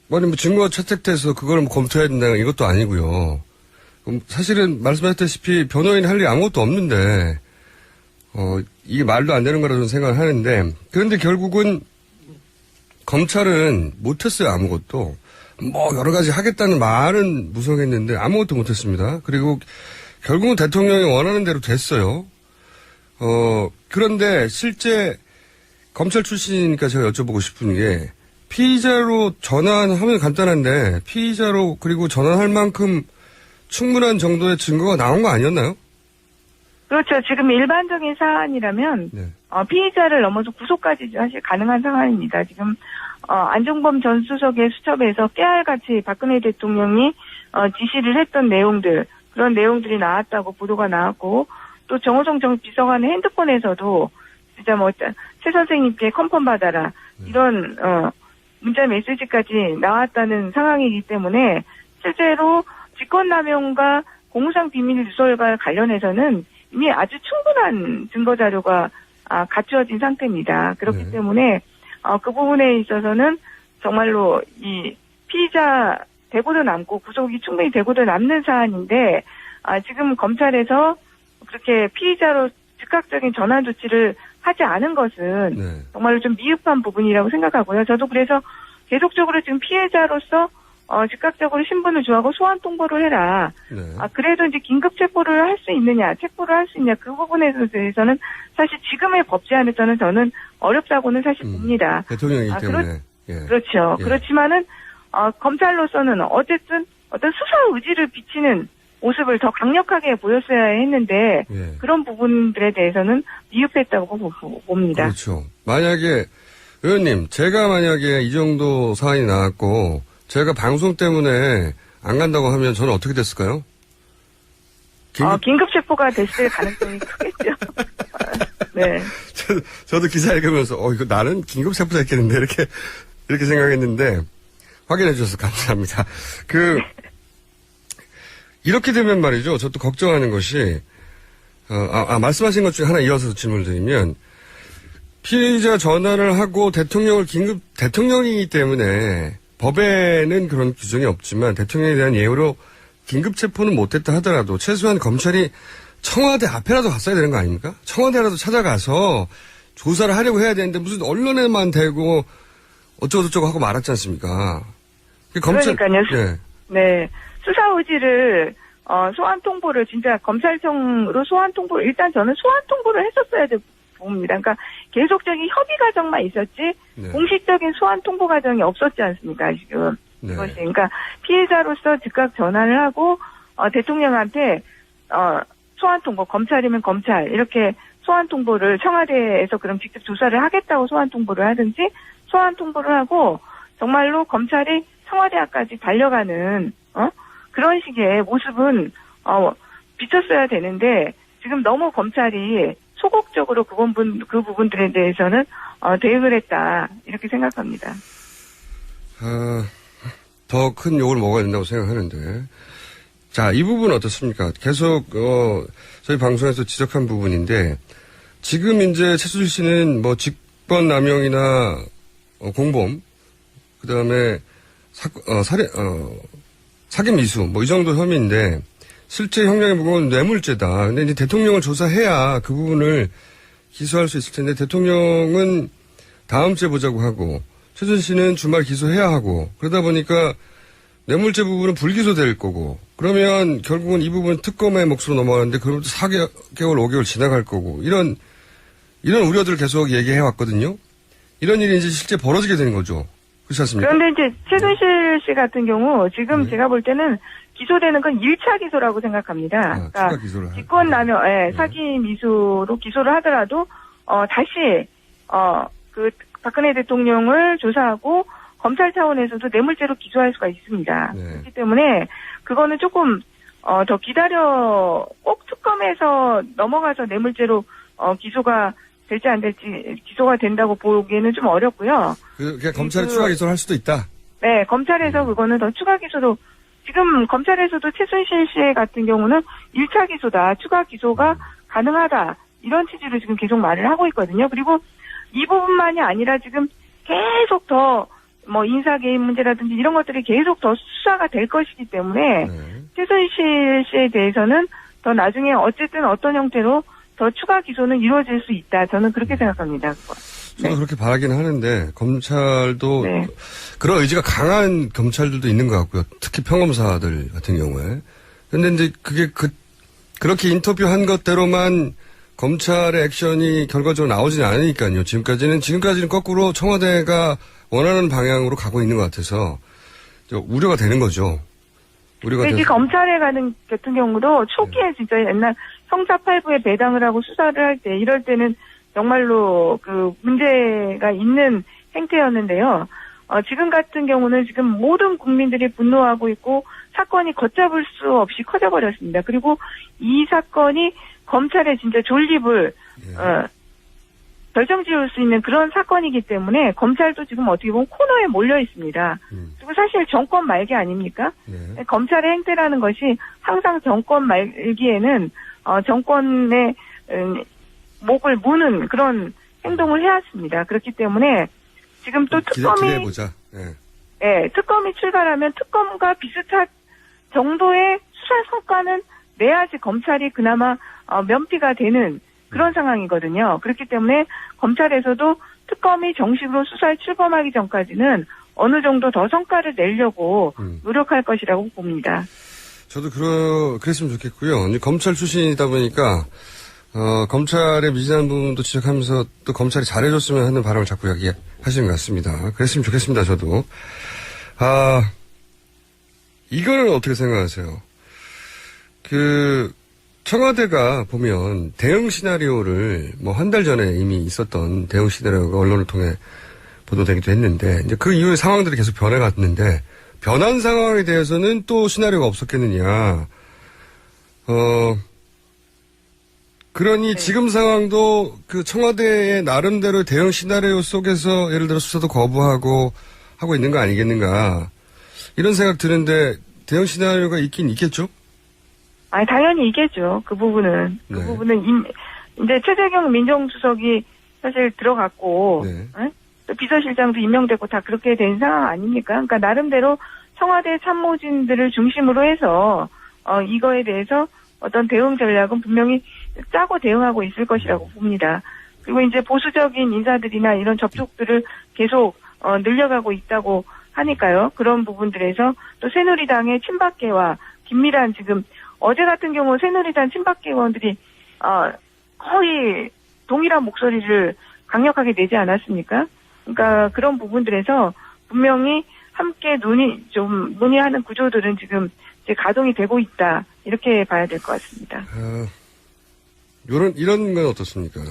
뭐 증거가 채택돼서 그걸 뭐 검토해야 된다 이것도 아니고요. 사실은 말씀하셨다시피 변호인 할 일이 아무것도 없는데 이게 말도 안 되는 거라고 저는 생각을 하는데, 그런데 결국은 검찰은 못했어요, 아무것도. 뭐, 여러 가지 하겠다는 말은 무성했는데 아무것도 못했습니다. 그리고 결국은 대통령이 원하는 대로 됐어요. 그런데 실제 검찰 출신이니까 제가 여쭤보고 싶은 게, 피의자로 전환하면 간단한데, 피의자로 그리고 전환할 만큼 충분한 정도의 증거가 나온 거 아니었나요? 그렇죠. 지금 일반적인 사안이라면 네. 피의자를 넘어서 구속까지 사실 가능한 상황입니다. 지금 안종범 전 수석의 수첩에서 깨알같이 박근혜 대통령이 지시를 했던 내용들, 그런 내용들이 나왔다고 보도가 나왔고, 또 정호성 전 비서관의 핸드폰에서도 진짜 뭐 최 선생님께 컨펌 받아라 이런 문자 메시지까지 나왔다는 상황이기 때문에 실제로 직권남용과 공무상 비밀 누설과 관련해서는 이미 아주 충분한 증거 자료가 갖추어진 상태입니다. 그렇기 네. 때문에 그 부분에 있어서는 정말로 이 피의자 되고도 남고 구속이 충분히 되고도 남는 사안인데 지금 검찰에서 그렇게 피의자로 즉각적인 전환 조치를 하지 않은 것은 네. 정말로 좀 미흡한 부분이라고 생각하고요. 저도 그래서 계속적으로 지금 피해자로서 즉각적으로 신분을 주하고 소환 통보를 해라. 네. 그래도 이제 긴급 체포를 할 수 있느냐, 체포를 할 수 있냐, 그 부분에 대해서는 사실 지금의 법 제안에서는 저는 어렵다고는 사실 봅니다. 대통령이기 때문에. 예. 그렇죠. 예. 그렇지만은, 검찰로서는 어쨌든 어떤 수사 의지를 비치는 모습을 더 강력하게 보였어야 했는데, 예. 그런 부분들에 대해서는 미흡했다고 봅니다. 그렇죠. 만약에, 의원님, 제가 만약에 이 정도 사안이 나왔고, 제가 방송 때문에 안 간다고 하면 저는 어떻게 됐을까요? 긴급 체포가 됐을 가능성이 크겠죠. 네. 저도 기사 읽으면서, 이거 나는 긴급 체포자 했겠는데, 이렇게 생각했는데, 확인해 주셔서 감사합니다. 이렇게 되면 말이죠. 저도 걱정하는 것이, 말씀하신 것 중에 하나 이어서 질문을 드리면, 피의자 전화를 하고 대통령이기 때문에 법에는 그런 규정이 없지만 대통령에 대한 예우로 긴급 체포는 못했다 하더라도 최소한 검찰이 청와대 앞에라도 갔어야 되는 거 아닙니까? 청와대라도 찾아가서 조사를 하려고 해야 되는데 무슨 언론에만 대고 어쩌고저쩌고 하고 말았지 않습니까? 그러니까요. 네. 네. 수사 의지를 소환 통보를 진짜 검찰청으로 소환 통보를 일단 저는 소환 통보를 했었어야 봅니다. 그러니까 계속적인 협의 과정만 있었지 네. 공식적인 소환 통보 과정이 없었지 않습니까? 지금 네. 그것이 그러니까 피해자로서 즉각 전화를 하고 대통령한테 소환 통보 검찰이면 검찰 이렇게 소환 통보를 청와대에서 그럼 직접 조사를 하겠다고 소환 통보를 하든지 소환 통보를 하고 정말로 검찰이 청와대 앞까지 달려가는 그런 식의 모습은 비쳤어야 되는데 지금 너무 검찰이 소극적으로 그 부분들에 대해서는 대응을 했다 이렇게 생각합니다. 더 큰 욕을 먹어야 된다고 생각하는데 자, 이 부분 어떻습니까? 계속 저희 방송에서 지적한 부분인데 지금 이제 최순실 씨는 뭐 직권 남용이나 공범 그다음에 사기 미수 뭐 이 정도 혐의인데 실제 형량이 무거운 뇌물죄다. 근데 이제 대통령을 조사해야 그 부분을 기소할 수 있을 텐데 대통령은 다음 주에 보자고 하고 최순실 씨는 주말 기소해야 하고 그러다 보니까 뇌물죄 부분은 불기소될 거고 그러면 결국은 이 부분은 특검의 몫으로 넘어가는데 그럼 또 4개월, 5개월 지나갈 거고 이런 우려들을 계속 얘기해 왔거든요. 이런 일이 이제 실제 벌어지게 되는 거죠. 그렇지 않습니까? 그런데 이제 최순실 씨 같은 경우 지금 제가 볼 때는 기소되는 건 1차 기소라고 생각합니다. 추가 기소를 직권 남용, 사기 미수로 기소를 하더라도 다시 그 박근혜 대통령을 조사하고 검찰 차원에서도 뇌물죄로 기소할 수가 있습니다. 네. 그렇기 때문에 그거는 조금 더 꼭 특검에서 넘어가서 뇌물죄로 기소가 될지 안 될지 기소가 된다고 보기에는 좀 어렵고요. 그냥 검찰이 추가 기소를 할 수도 있다. 네, 검찰에서 그거는 더 추가 기소로 지금 검찰에서도 최순실 씨 같은 경우는 1차 기소다, 추가 기소가 가능하다 이런 취지로 지금 계속 말을 하고 있거든요. 그리고 이 부분만이 아니라 지금 계속 더 뭐 인사 개입 문제라든지 이런 것들이 계속 더 수사가 될 것이기 때문에 최순실 씨에 대해서는 더 나중에 어쨌든 어떤 형태로 더 추가 기소는 이루어질 수 있다. 저는 그렇게 생각합니다. 저도 그렇게 바라기는 하는데 검찰도 그런 의지가 강한 검찰들도 있는 것 같고요. 특히 평검사들 같은 경우에. 근데 이제 그게 그렇게 인터뷰한 것대로만 검찰의 액션이 결과적으로 나오지는 않으니까요. 지금까지는 거꾸로 청와대가 원하는 방향으로 가고 있는 것 같아서 우려가 되는 거죠. 이 검찰에 가는 같은 경우도 초기에 진짜 옛날 형사 8부에 배당을 하고 수사를 할 때 이럴 때는 정말로 그 문제가 있는 행태였는데요. 지금 같은 경우는 지금 모든 국민들이 분노하고 있고 사건이 걷잡을 수 없이 커져버렸습니다. 그리고 이 사건이 검찰의 진짜 존립을 결정지을 수 있는 그런 사건이기 때문에 검찰도 지금 어떻게 보면 코너에 몰려 있습니다. 그리고 사실 정권 말기 아닙니까? 네. 검찰의 행태라는 것이 항상 정권 말기에는 정권의 목을 무는 그런 행동을 해왔습니다. 그렇기 때문에 지금 또 특검이 기대해보자. 특검이 출발하면 특검과 비슷한 정도의 수사 성과는 내야지 검찰이 그나마 면피가 되는 그런 상황이거든요. 그렇기 때문에 검찰에서도 특검이 정식으로 수사에 출범하기 전까지는 어느 정도 더 성과를 내려고 노력할 것이라고 봅니다. 저도 그랬으면 좋겠고요. 이제 검찰 출신이다 보니까 검찰의 미진한 부분도 지적하면서 또 검찰이 잘해줬으면 하는 바람을 자꾸 이야기하시는 것 같습니다. 그랬으면 좋겠습니다. 저도. 이거는 어떻게 생각하세요? 청와대가 보면 대응 시나리오를 뭐 한 달 전에 이미 있었던 대응 시나리오가 언론을 통해 보도되기도 했는데 이제 그 이후에 상황들이 계속 변해갔는데 변한 상황에 대해서는 또 시나리오가 없었겠느냐. 그러니 지금 상황도 그 청와대의 나름대로 대응 시나리오 속에서 예를 들어 수사도 거부하고 하고 있는 거 아니겠는가. 이런 생각 드는데 대응 시나리오가 있긴 있겠죠? 아니, 당연히 있겠죠. 그 부분은. 그 네. 부분은 이제 최재경 민정수석이 사실 들어갔고, 네. 예? 또 비서실장도 임명되고 다 그렇게 된 상황 아닙니까? 그러니까 나름대로 청와대 참모진들을 중심으로 해서, 이거에 대해서 어떤 대응 전략은 분명히 짜고 대응하고 있을 것이라고 봅니다. 그리고 이제 보수적인 인사들이나 이런 접촉들을 계속, 늘려가고 있다고 하니까요. 그런 부분들에서 또 새누리당의 친박계와 긴밀한 지금 어제 같은 경우 새누리당 친박계 의원들이 거의 동일한 목소리를 강력하게 내지 않았습니까? 그러니까 그런 부분들에서 분명히 함께 논의하는 구조들은 지금 이제 가동이 되고 있다. 이렇게 봐야 될 것 같습니다. 이런 건 어떻습니까?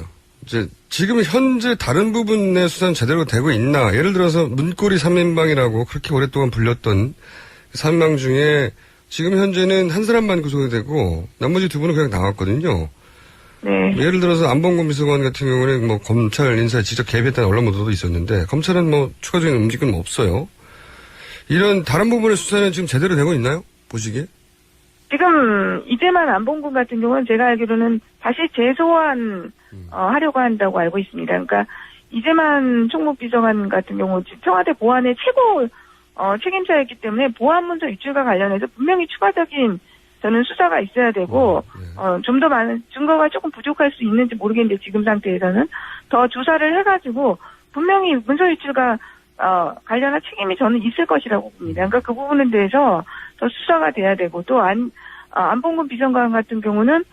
이제 지금 현재 다른 부분의 수사는 제대로 되고 있나? 예를 들어서 문고리 3인방이라고 그렇게 오랫동안 불렸던 3인방 중에 지금 현재는 한 사람만 구속이 되고 나머지 두 분은 그냥 나왔거든요. 네. 예를 들어서 안봉근 비서관 같은 경우는 뭐 검찰 인사에 직접 개입했다는 언론 보도도 있었는데 검찰은 뭐 추가적인 움직임은 없어요. 이런 다른 부분의 수사는 지금 제대로 되고 있나요? 보시기에? 지금 이재만 안봉근 같은 경우는 제가 알기로는 다시 재소환 하려고 한다고 알고 있습니다. 그러니까 이재만 총무비서관 같은 경우 청와대 보안의 최고 책임자였기 때문에 보안문서 유출과 관련해서 분명히 추가적인 저는 수사가 있어야 되고 좀 더 많은 증거가 조금 부족할 수 있는지 모르겠는데 지금 상태에서는 더 조사를 해가지고 분명히 문서 유출과 관련한 책임이 저는 있을 것이라고 봅니다. 그러니까 그 부분에 대해서 더 수사가 돼야 되고 또 안봉근 비서관 같은 경우는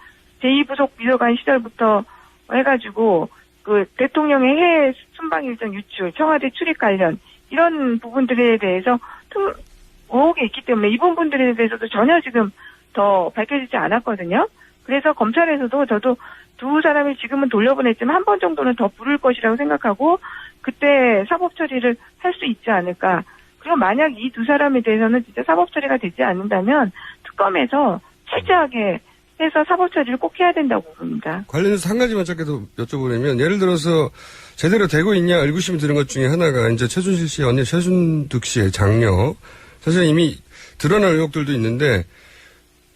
제2부속 비서관 시절부터 해가지고 그 대통령의 해외 순방 일정 유출, 청와대 출입 관련 이런 부분들에 대해서 의혹이 있기 때문에 이 부분들에 대해서도 전혀 지금 더 밝혀지지 않았거든요. 그래서 검찰에서도 저도 두 사람이 지금은 돌려보냈지만 한 번 정도는 더 부를 것이라고 생각하고 그때 사법 처리를 할 수 있지 않을까. 그리고 만약 이 두 사람에 대해서는 진짜 사법 처리가 되지 않는다면 특검에서 철저하게 해서 사법 처리를 꼭 해야 된다고 봅니다. 관련해서 한 가지만 짧게 더 여쭤보려면 예를 들어서 제대로 되고 있냐 의구심이 드는 것 중에 하나가 이제 최순실 씨의 언니 최순득 씨의 장녀 사실 이미 드러난 의혹들도 있는데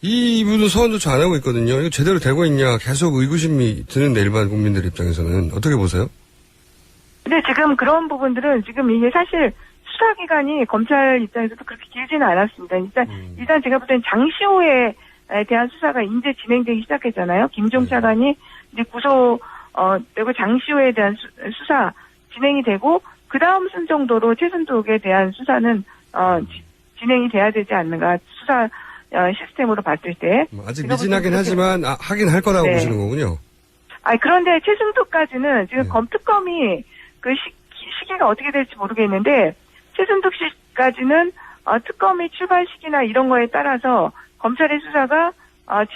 이분은 소환 조차 안 하고 있거든요. 이거 제대로 되고 있냐 계속 의구심이 드는데 일반 국민들 입장에서는 어떻게 보세요? 근데 지금 그런 부분들은 지금 이게 사실 수사기간이 검찰 입장에서도 그렇게 길지는 않았습니다. 일단 제가 볼 때는 장시호에 대한 수사가 이제 진행되기 시작했잖아요. 김종 차관이 이제 구속되고 장시호에 대한 수사 진행이 되고 그 다음 순 정도로 최순득에 대한 수사는 진행이 돼야 되지 않는가 수사 시스템으로 봤을 때. 아직 미진하긴 하지만 하긴 할 거라고 보시는 거군요. 그런데 최순득까지는 지금 검특검이 그 시기가 어떻게 될지 모르겠는데 최순득 씨까지는 특검이 출발 시기나 이런 거에 따라서 검찰의 수사가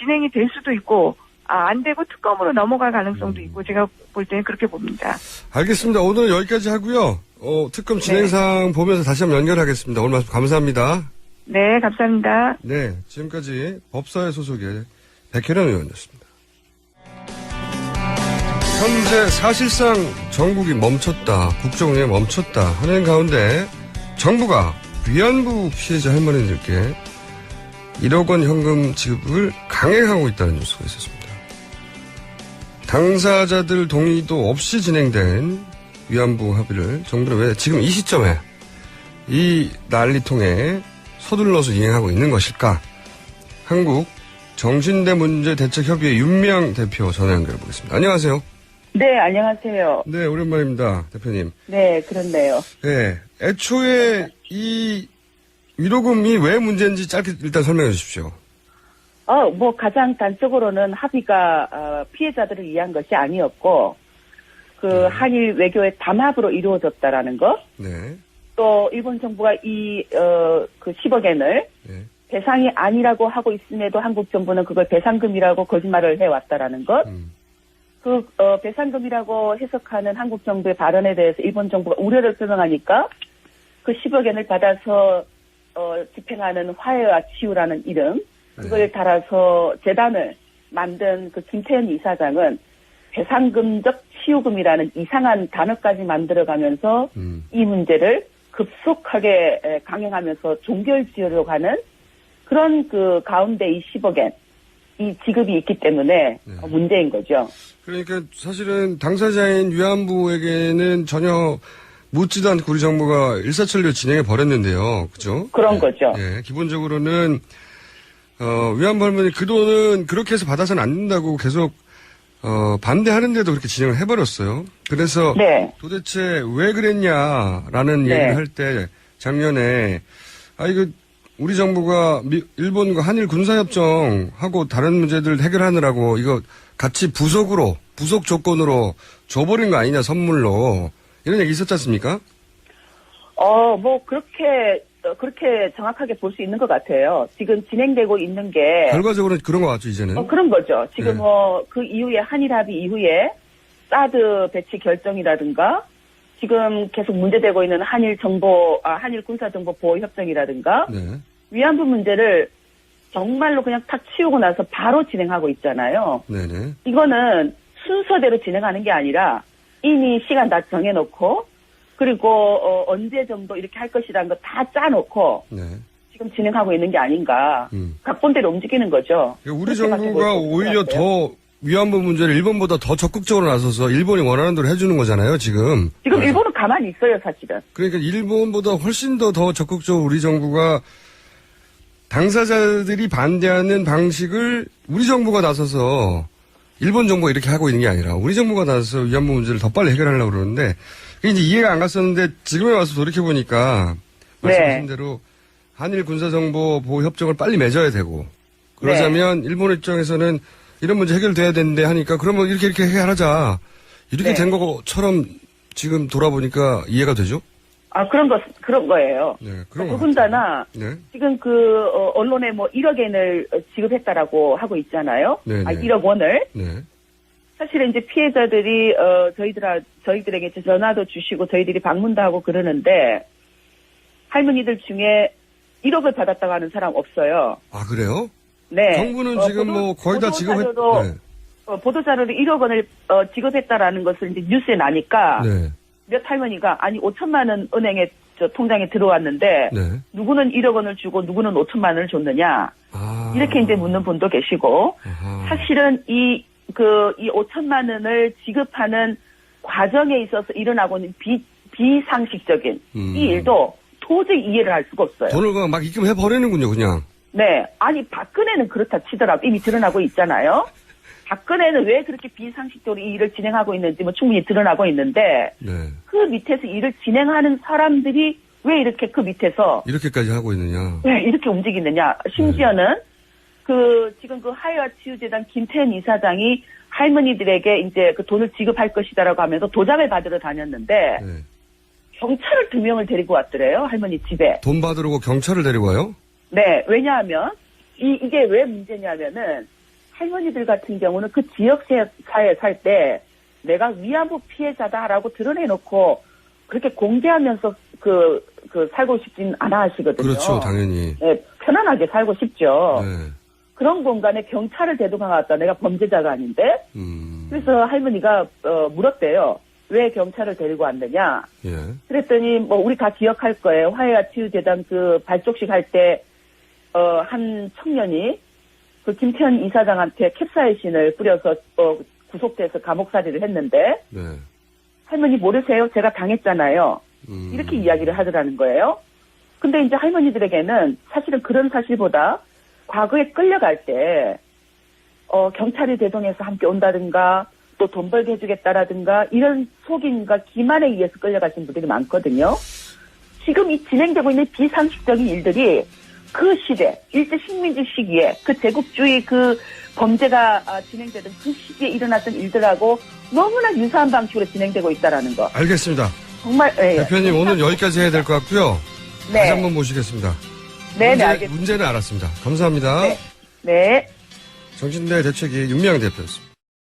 진행이 될 수도 있고 안 되고 특검으로 넘어갈 가능성도 있고 제가 볼 때는 그렇게 봅니다. 알겠습니다. 오늘은 여기까지 하고요. 특검 진행상 보면서 다시 한번 연결하겠습니다. 오늘 말씀 감사합니다. 네, 감사합니다. 네, 지금까지 법사위 소속의 백혜련 의원이었습니다. 현재 사실상 전국이 멈췄다, 국정운영이 멈췄다 하는 가운데 정부가 위안부 피해자 할머니들께 1억 원 현금 지급을 강행하고 있다는 뉴스가 있었습니다. 당사자들 동의도 없이 진행된 위안부 합의를 정부는 왜 지금 이 시점에 이 난리통에 서둘러서 이행하고 있는 것일까? 한국 정신대 문제 대책협의회 윤미향 대표 전화 연결해 보겠습니다. 안녕하세요. 네, 안녕하세요. 네, 오랜만입니다, 대표님. 네, 그렇네요. 네, 애초에 이 위로금이 왜 문제인지 짧게 일단 설명해 주십시오. 가장 단적으로는 합의가 피해자들을 위한 것이 아니었고, 한일 외교의 담합으로 이루어졌다라는 것. 네. 또 일본 정부가 10억엔을 네. 배상이 아니라고 하고 있음에도 한국 정부는 그걸 배상금이라고 거짓말을 해왔다라는 것. 배상금이라고 해석하는 한국 정부의 발언에 대해서 일본 정부가 우려를 표명하니까 그 10억엔을 받아서 집행하는 화해와 치유라는 이름, 그걸 달아서 재단을 만든 그 김태현 이사장은 배상금적 치유금이라는 이상한 단어까지 만들어가면서 이 문제를 급속하게 강행하면서 종결지으려고 하는 그런 그 가운데 이 10억엔 이 지급이 있기 때문에 문제인 거죠. 그러니까 사실은 당사자인 위안부에게는 전혀 묻지도 않고 우리 정부가 일사천리로 진행해 버렸는데요. 그죠? 그런 거죠. 예, 기본적으로는, 위안부 할머니 그 돈은 그렇게 해서 받아서는 안 된다고 계속, 반대하는데도 그렇게 진행을 해버렸어요. 그래서 네. 도대체 왜 그랬냐라는 네. 얘기를 할 때 작년에, 이거 우리 정부가 일본과 한일 군사협정하고 다른 문제들 해결하느라고 이거 같이 부속 조건으로 줘버린 거 아니냐, 선물로. 이런 얘기 있었지 않습니까? 뭐, 그렇게 정확하게 볼 수 있는 것 같아요. 지금 진행되고 있는 게. 결과적으로는 그런 것 같죠, 이제는. 그런 거죠. 지금 네. 그 이후에 한일 합의 이후에 사드 배치 결정이라든가 지금 계속 문제되고 있는 한일 군사정보 보호 협정이라든가 네. 위안부 문제를 정말로 그냥 탁 치우고 나서 바로 진행하고 있잖아요. 네네. 이거는 순서대로 진행하는 게 아니라 이미 시간 다 정해놓고 그리고 언제 정도 이렇게 할 것이라는 거 다 짜놓고 네. 지금 진행하고 있는 게 아닌가. 각본대로 움직이는 거죠. 우리 그렇게밖에 정부가 볼수 오히려 없을 것 같아요. 더 위안부 문제를 일본보다 더 적극적으로 나서서 일본이 원하는 대로 해주는 거잖아요, 지금. 지금 일본은 가만히 있어요, 사실은. 그러니까 일본보다 훨씬 더 적극적으로 우리 정부가 당사자들이 반대하는 방식을 우리 정부가 나서서 일본 정부가 이렇게 하고 있는 게 아니라 우리 정부가 나서서 위안부 문제를 더 빨리 해결하려고 그러는데 그게 이제 이해가 안 갔었는데 지금에 와서 돌이켜보니까 말씀하신 대로 한일 군사정보보호협정을 빨리 맺어야 되고 그러자면 일본 입장에서는 이런 문제 해결돼야 되는데 하니까 그러면 이렇게 해결하자. 이렇게 된 것처럼 지금 돌아보니까 이해가 되죠? 그런 거예요. 네, 그런 거. 더군다나, 네. 지금 언론에 1억 엔을 지급했다라고 하고 있잖아요. 네네. 1억 원을. 네. 사실은 이제 피해자들이, 저희들에게 이제 전화도 주시고 저희들이 방문도 하고 그러는데, 할머니들 중에 1억을 받았다고 하는 사람 없어요. 아, 그래요? 네. 정부는 지금 거의 다 지급했, 네. 보도자료로 1억 원을 지급했다라는 것을 이제 뉴스에 나니까, 네. 몇 할머니가 5천만 원 은행에 통장에 들어왔는데 네. 누구는 1억 원을 주고 누구는 5천만 원을 줬느냐 이렇게 이제 묻는 분도 계시고 사실은 이 5천만 원을 지급하는 과정에 있어서 일어나고 있는 비상식적인 이 일도 도저히 이해를 할 수가 없어요. 돈을 막 입금해 버리는군요, 그냥. 네, 아니 박근혜는 그렇다 치더라도 이미 드러나고 있잖아요. 박근혜는 왜 그렇게 비상식적으로 이 일을 진행하고 있는지 충분히 드러나고 있는데 네. 그 밑에서 일을 진행하는 사람들이 왜 이렇게 그 밑에서 이렇게까지 하고 있느냐. 왜 이렇게 움직이느냐. 심지어는 지금 하이와치유재단 김태현 이사장이 할머니들에게 이제 그 돈을 지급할 것이다라고 하면서 도장을 받으러 다녔는데 네. 경찰을 2명을 데리고 왔더래요. 할머니 집에. 돈 받으려고 경찰을 데리고 와요? 네. 왜냐하면 이게 왜 문제냐면은 할머니들 같은 경우는 그 지역사회에 살 때 내가 위안부 피해자다라고 드러내놓고 그렇게 공개하면서 살고 싶진 않아 하시거든요. 그렇죠, 당연히. 네, 편안하게 살고 싶죠. 네. 그런 공간에 경찰을 데리고 나왔다. 내가 범죄자가 아닌데. 그래서 할머니가 물었대요. 왜 경찰을 데리고 왔느냐. 예. 그랬더니 우리 다 기억할 거예요. 화해와치유재단 발족식 할 때 한 청년이 그 김태현 이사장한테 캡사이신을 뿌려서 구속돼서 감옥살이를 했는데 네. 할머니 모르세요? 제가 당했잖아요. 이렇게 이야기를 하더라는 거예요. 근데 이제 할머니들에게는 사실은 그런 사실보다 과거에 끌려갈 때 경찰이 대동해서 함께 온다든가 또 돈 벌게 해주겠다라든가 이런 속임과 기만에 의해서 끌려가신 분들이 많거든요. 지금 이 진행되고 있는 비상식적인 일들이 그 시대, 일제 식민지 시기에 그 제국주의 그 범죄가 진행되던 그 시기에 일어났던 일들하고 너무나 유사한 방식으로 진행되고 있다라는 거. 알겠습니다. 정말, 대표님 오늘 여기까지 해야 될 것 같고요. 네. 다시 한번 모시겠습니다. 네, 알겠습니다. 문제는 알았습니다. 감사합니다. 네. 네. 정신대 대책위 윤미향 대표였습니다.